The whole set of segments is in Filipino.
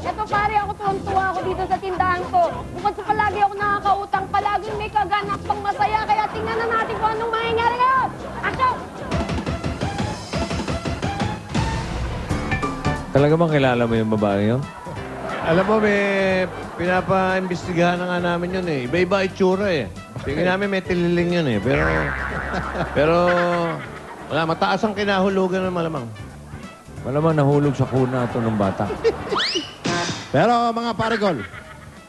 Eto pare, ako tuwang-tuwa ako dito sa tindahan ko. Bukod sa palagi ako nakakautang, palaging may kaganap pang masaya. Kaya tingnan na natin kung anong mangyayari ngayon. Action! Talaga bang kilala mo yung babae yun? Alam mo, may pinapa-imbestigahan na nga namin yun eh. Iba-iba itsura eh. Tingin namin may tililing yun eh. Pero wala, mataas ang kinahulugan ng malamang. Malamang nahulog sa kuna ito ng bata. Pero mga paregol,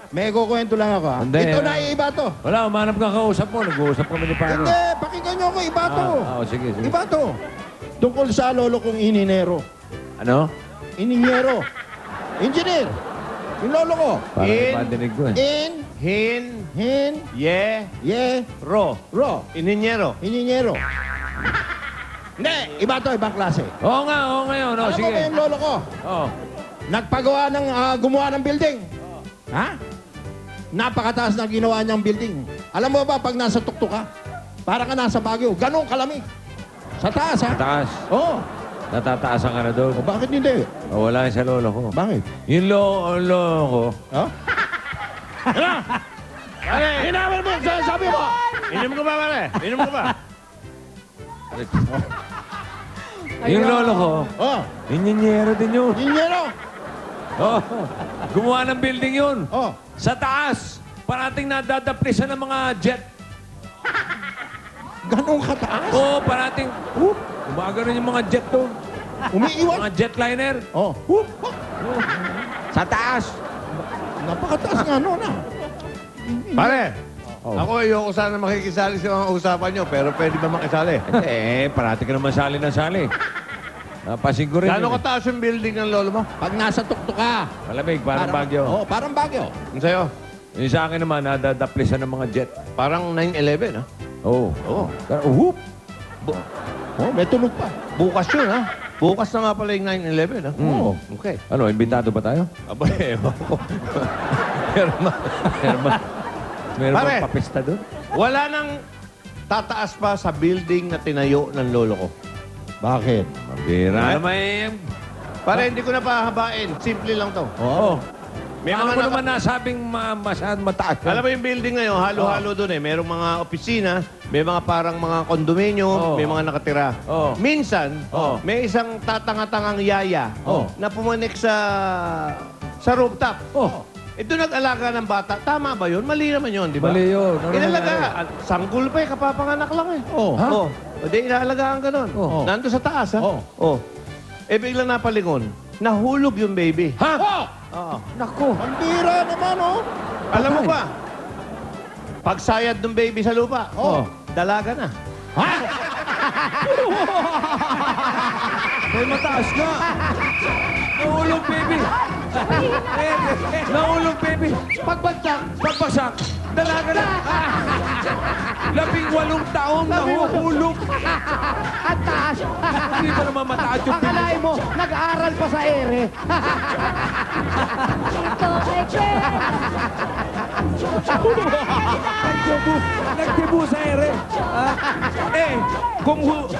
may kukwento lang ako. Hindi, Ito na iba to. Wala, umanap ka kausap mo. Nag-uusap kami ni Paro. Hindi, pakinggan nyo ako, iba to. Sige, sige. Iba to. Tungkol sa lolo kong ininero. Ano? Ininyero. Engineer. Yung lolo ko. Parang In- ipadinig ko eh. Hin, ye, Ro. ro. Ininyero. Ininyero. Hindi, iba to, ibang klase. Oo nga yun. Alam mo Sige. ba yung lolo ko? Oo. Nagpagawa ng, gumawa ng building. Ha? Napakataas na ginawa niyang building. Alam mo ba, pag nasa tuktok ka, para ka nasa Baguio, ganun kalamig. Sa taas, ha? Taas. Oo. Natataasan ka na doon. O, bakit hindi? O, wala yung sa lolo ko. Bakit? Yung lolo ko. Ha? Pare! Hinamar mo! Sabi mo! Inom ko ba, pare? Inom ko ba? Yung lolo ko, Oh, inyinyero din yun. Inyero! Oh, gumawa ng building yun. Oh, Sa taas, parating nadadaplisan ng mga jet. ganun kataas? Oo, parating, gumagano yung mga jet doon. Umiiwan? Mga jetliner. Oh, Sa taas. napakataas nga nun, ha? Pare! Oh. Ako, ayoko sana makikisali sa mga usapan nyo, pero pwede ba makisali? Parati ka naman sali ng sali. Napasin ko rin. Gano'ng kataas yung building ng lolo mo? Pag nasa tuktok ka. Malamig, parang Baguio. Oh, parang Baguio. Yung sa'yo? Yung sa akin naman, nadadaplisan ng mga jet. Parang 9/11, ha? Oo. Oo. Whoop! Oh, may tunog pa. Bukas yun, ha? Bukas na nga pala yung 9/11, ha? Oo. Okay. Ano, imbitado ba tayo? Aba, ewan ko. Meron Pare. bang papista doon? Wala nang tataas pa sa building na tinayo ng lolo ko. Bakit? Mabira. Ano may... Para hindi ko na pahabain. Simple lang to. Oo. May Paano mga mo naka- naman nasabing masyadong mataas? Alam mo yung building ngayon, halo-halo doon eh. Merong mga opisina, may mga parang mga kondominyo, Oo. may mga nakatira. Oo. Minsan, Oo. may isang tatanga-tangang yaya Oo. na pumanik sa rooftop. Oh, Doon nag-alaga ng bata. Tama ba yun? Mali naman yun, di ba? mali yun. Ano Inalaga. Sanggol pa eh, kapapanganak lang eh. Oh. Ha? Oh. O di inaalagaan ka nun. Oo. Nandun sa taas, ha? Oo. Oh. Eh, biglang napalingon. Nahulog yung baby. Ha? Oh! Oo. Naku. Ang bira naman, oh. Alam mo ba? Pagsayad ng baby sa lupa, Oh. dalaga na. May mataas na. Nahulog, baby. Nahulog, baby. Pagbagsak. Dalaga na. 18 taong nahuhulog. At taas. Hindi pa naman mataas yung baby. Akalain mo, nag-aaral pa sa ere. Ito ay Nagtibu sa ere.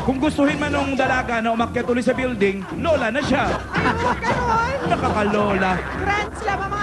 Kung gustuhin man nung dalaga na umakyat ulit sa building, lola na siya. Ganon! Nakakalola. Grand slam ang mga